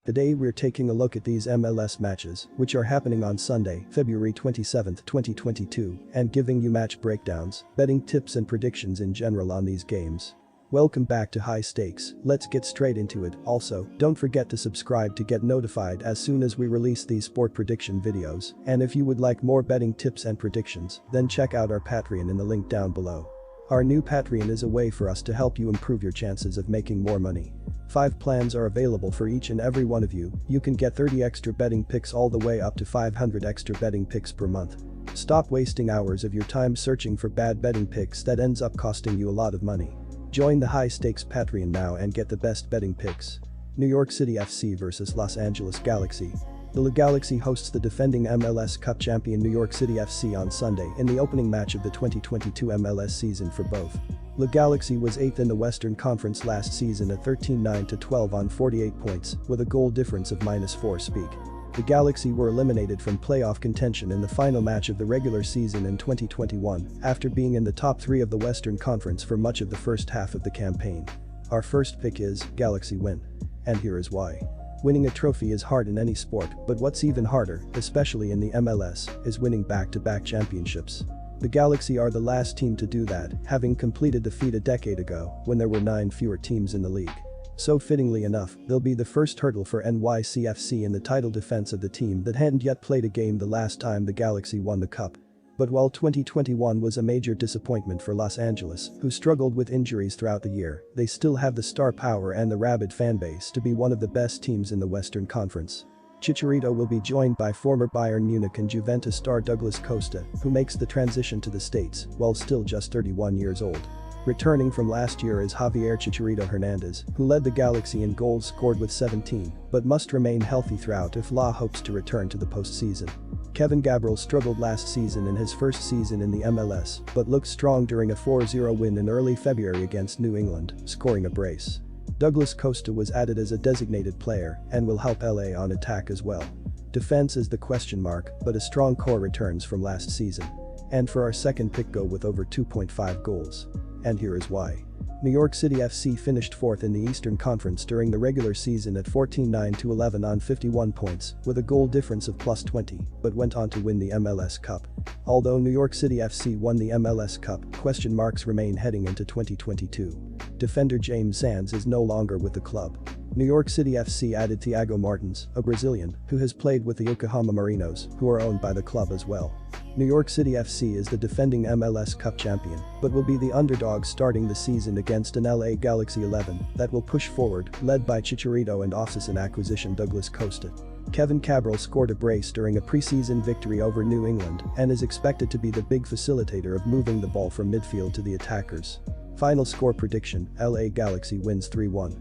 Today we're taking a look at these MLS matches, which are happening on Sunday, February 27, 2022, and giving you match breakdowns, betting tips and predictions in general on these games. Welcome back to High Stakes, let's get straight into it. Also, don't forget to subscribe to get notified as soon as we release these sport prediction videos, and if you would like more betting tips and predictions, then check out our Patreon in the link down below. Our new Patreon is a way for us to help you improve your chances of making more money. 5 plans are available for each and every one of you. You can get 30 extra betting picks all the way up to 500 extra betting picks per month. Stop wasting hours of your time searching for bad betting picks that ends up costing you a lot of money. Join the High Stakes Patreon now and get the best betting picks. New York City FC vs Los Angeles Galaxy. The Galaxy hosts the defending MLS Cup champion New York City FC on Sunday in the opening match of the 2022 MLS season for both. The Galaxy was 8th in the Western Conference last season at 13-9-12 on 48 points, with a goal difference of -4 speak. The Galaxy were eliminated from playoff contention in the final match of the regular season in 2021 after being in the top 3 of the Western Conference for much of the first half of the campaign. Our first pick is Galaxy win. And here is why. Winning a trophy is hard in any sport, but what's even harder, especially in the MLS, is winning back-to-back championships. The Galaxy are the last team to do that, having completed the feat a decade ago when there were 9 fewer teams in the league. So fittingly enough, they'll be the first hurdle for NYCFC in the title defense of the team that hadn't yet played a game the last time the Galaxy won the cup. But while 2021 was a major disappointment for Los Angeles, who struggled with injuries throughout the year, they still have the star power and the rabid fanbase to be one of the best teams in the Western Conference. Chicharito will be joined by former Bayern Munich and Juventus star Douglas Costa, who makes the transition to the States while still just 31 years old. Returning from last year is Javier Chicharito Hernandez, who led the Galaxy in goals scored with 17, but must remain healthy throughout if La hopes to return to the postseason. Kevin Gabriel struggled last season in his first season in the MLS, but looked strong during a 4-0 win in early February against New England, scoring a brace. Douglas Costa was added as a designated player and will help LA on attack as well. Defense is the question mark, but a strong core returns from last season. And for our second pick, go with over 2.5 goals. And here is why. New York City FC finished 4th in the Eastern Conference during the regular season at 14-9-11 on 51 points, with a goal difference of +20, but went on to win the MLS Cup. Although New York City FC won the MLS Cup, question marks remain heading into 2022. Defender James Sands is no longer with the club. New York City FC added Thiago Martins, a Brazilian, who has played with the Yokohama Marinos, who are owned by the club as well. New York City FC is the defending MLS Cup champion, but will be the underdog starting the season against an LA Galaxy 11 that will push forward, led by Chicharito and off-season acquisition Douglas Costa. Kevin Cabral scored a brace during a preseason victory over New England and is expected to be the big facilitator of moving the ball from midfield to the attackers. Final score prediction, LA Galaxy wins 3-1.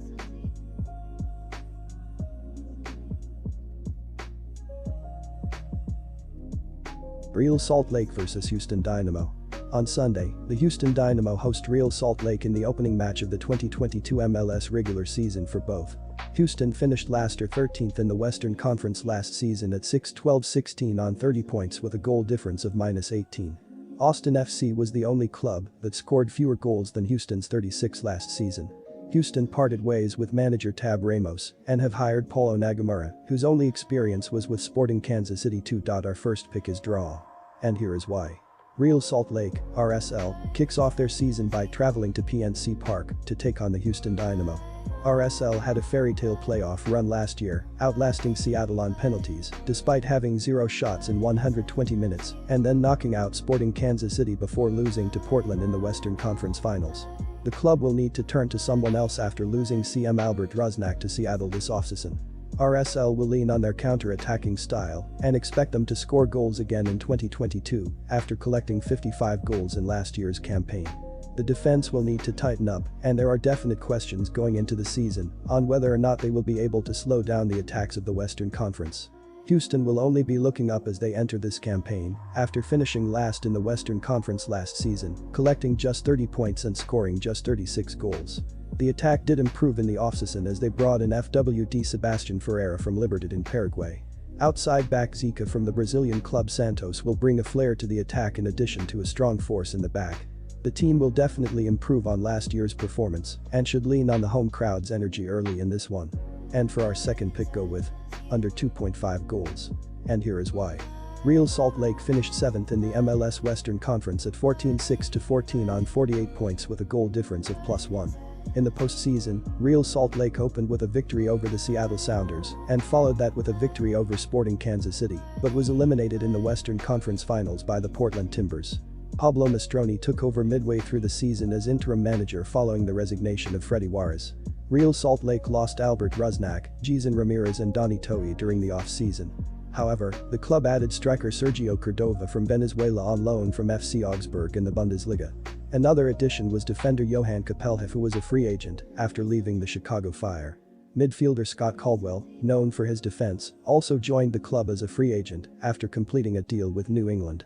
Real Salt Lake vs Houston Dynamo. On Sunday, the Houston Dynamo host Real Salt Lake in the opening match of the 2022 MLS regular season for both. Houston finished last or 13th in the Western Conference last season at 6-12-16 on 30 points with a goal difference of -18. Austin FC was the only club that scored fewer goals than Houston's 36 last season. Houston parted ways with manager Tab Ramos and have hired Paulo Nagamura, whose only experience was with Sporting Kansas City 2. Our first pick is draw. And here is why. Real Salt Lake, RSL, kicks off their season by traveling to PNC Park to take on the Houston Dynamo. RSL had a fairy tale playoff run last year, outlasting Seattle on penalties, despite having 0 shots in 120 minutes, and then knocking out Sporting Kansas City before losing to Portland in the Western Conference Finals. The club will need to turn to someone else after losing CM Albert Rusnak to Seattle this offseason. RSL will lean on their counter-attacking style and expect them to score goals again in 2022 after collecting 55 goals in last year's campaign. The defense will need to tighten up, and there are definite questions going into the season on whether or not they will be able to slow down the attacks of the Western Conference. Houston will only be looking up as they enter this campaign after finishing last in the Western Conference last season, collecting just 30 points and scoring just 36 goals. The attack did improve in the offseason as they brought in FWD Sebastian Ferreira from Libertad in Paraguay. Outside back Zika from the Brazilian club Santos will bring a flair to the attack in addition to a strong force in the back. The team will definitely improve on last year's performance and should lean on the home crowd's energy early in this one. And for our second pick, go with under 2.5 goals. And here is why. Real Salt Lake finished 7th in the MLS Western Conference at 14-6-14 on 48 points with a goal difference of +1. In the postseason, Real Salt Lake opened with a victory over the Seattle Sounders and followed that with a victory over Sporting Kansas City, but was eliminated in the Western Conference Finals by the Portland Timbers. Pablo Mastroni took over midway through the season as interim manager following the resignation of Freddie Juarez. Real Salt Lake lost Albert Rusnak, Jason Ramirez and Donny Toye during the off-season. However, the club added striker Sergio Cordova from Venezuela on loan from FC Augsburg in the Bundesliga. Another addition was defender Johan Capelhoff, who was a free agent after leaving the Chicago Fire. Midfielder Scott Caldwell, known for his defense, also joined the club as a free agent after completing a deal with New England.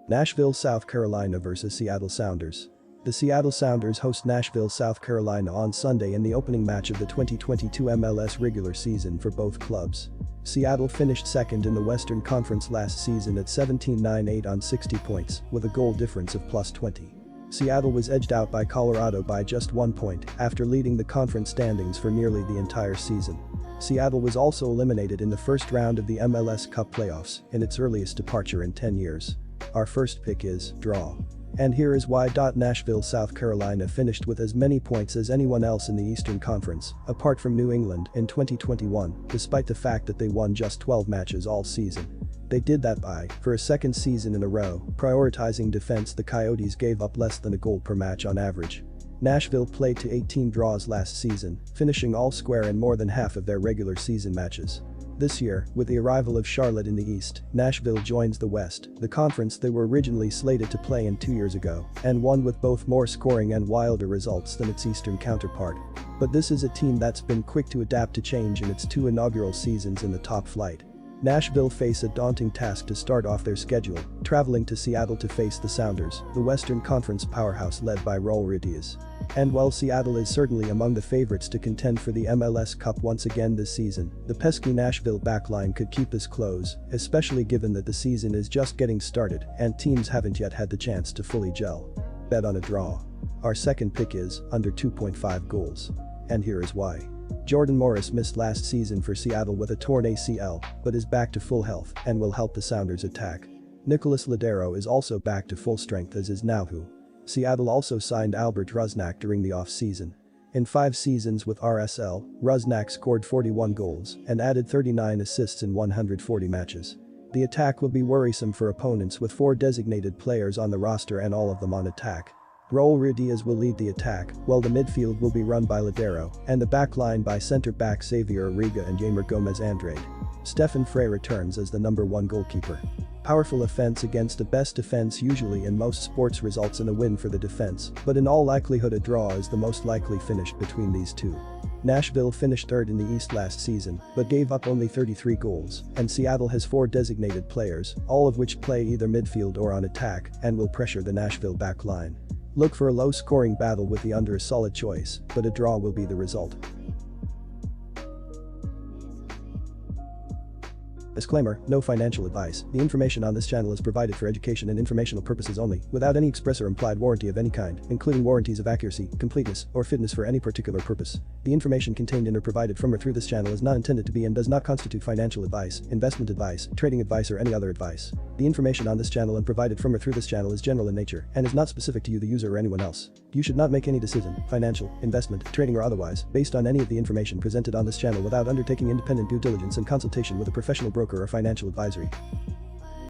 Nashville, South Carolina vs Seattle Sounders. The Seattle Sounders host Nashville, South Carolina on Sunday in the opening match of the 2022 MLS regular season for both clubs. Seattle finished second in the Western Conference last season at 17-9-8 on 60 points, with a goal difference of +20. Seattle was edged out by Colorado by just 1 point after leading the conference standings for nearly the entire season. Seattle was also eliminated in the first round of the MLS Cup playoffs in its earliest departure in 10 years. Our first pick is draw. And here is why. Nashville, South Carolina finished with as many points as anyone else in the Eastern Conference, apart from New England in 2021, despite the fact that they won just 12 matches all season. They did that by, for a second season in a row, prioritizing defense. The Coyotes gave up less than a goal per match on average. Nashville played to 18 draws last season, finishing all square in more than half of their regular season matches. This year, with the arrival of Charlotte in the East, Nashville joins the West, the conference they were originally slated to play in 2 years ago, and won with both more scoring and wilder results than its Eastern counterpart. But this is a team that's been quick to adapt to change in its 2 inaugural seasons in the top flight. Nashville face a daunting task to start off their schedule, traveling to Seattle to face the Sounders, the Western Conference powerhouse led by Raul Ruiz. And while Seattle is certainly among the favorites to contend for the MLS Cup once again this season, the pesky Nashville backline could keep us close, especially given that the season is just getting started and teams haven't yet had the chance to fully gel. Bet on a draw. Our second pick is under 2.5 goals. And here is why. Jordan Morris missed last season for Seattle with a torn ACL, but is back to full health and will help the Sounders attack. Nicolas Lodeiro is also back to full strength, as is Nauhu. Seattle also signed Albert Rusnak during the off-season. In 5 seasons with RSL, Rusnak scored 41 goals and added 39 assists in 140 matches. The attack will be worrisome for opponents with 4 designated players on the roster and all of them on attack. Raul Ruiz will lead the attack, while the midfield will be run by Lodeiro and the backline by centre-back Xavier Arriga and Jamer Gomez Andrade. Stefan Frey returns as the #1 goalkeeper. Powerful offense against the best defense usually in most sports results in a win for the defense, but in all likelihood a draw is the most likely finish between these two. Nashville finished 3rd in the East last season, but gave up only 33 goals, and Seattle has 4 designated players, all of which play either midfield or on attack, and will pressure the Nashville backline. Look for a low-scoring battle with the under a solid choice, but a draw will be the result. Disclaimer, no financial advice. The information on this channel is provided for education and informational purposes only, without any express or implied warranty of any kind, including warranties of accuracy, completeness, or fitness for any particular purpose. The information contained in or provided from or through this channel is not intended to be and does not constitute financial advice, investment advice, trading advice, or any other advice. The information on this channel and provided from or through this channel is general in nature and is not specific to you, the user, or anyone else. You should not make any decision, financial, investment, trading, or otherwise, based on any of the information presented on this channel without undertaking independent due diligence and consultation with a professional broker or financial advisory.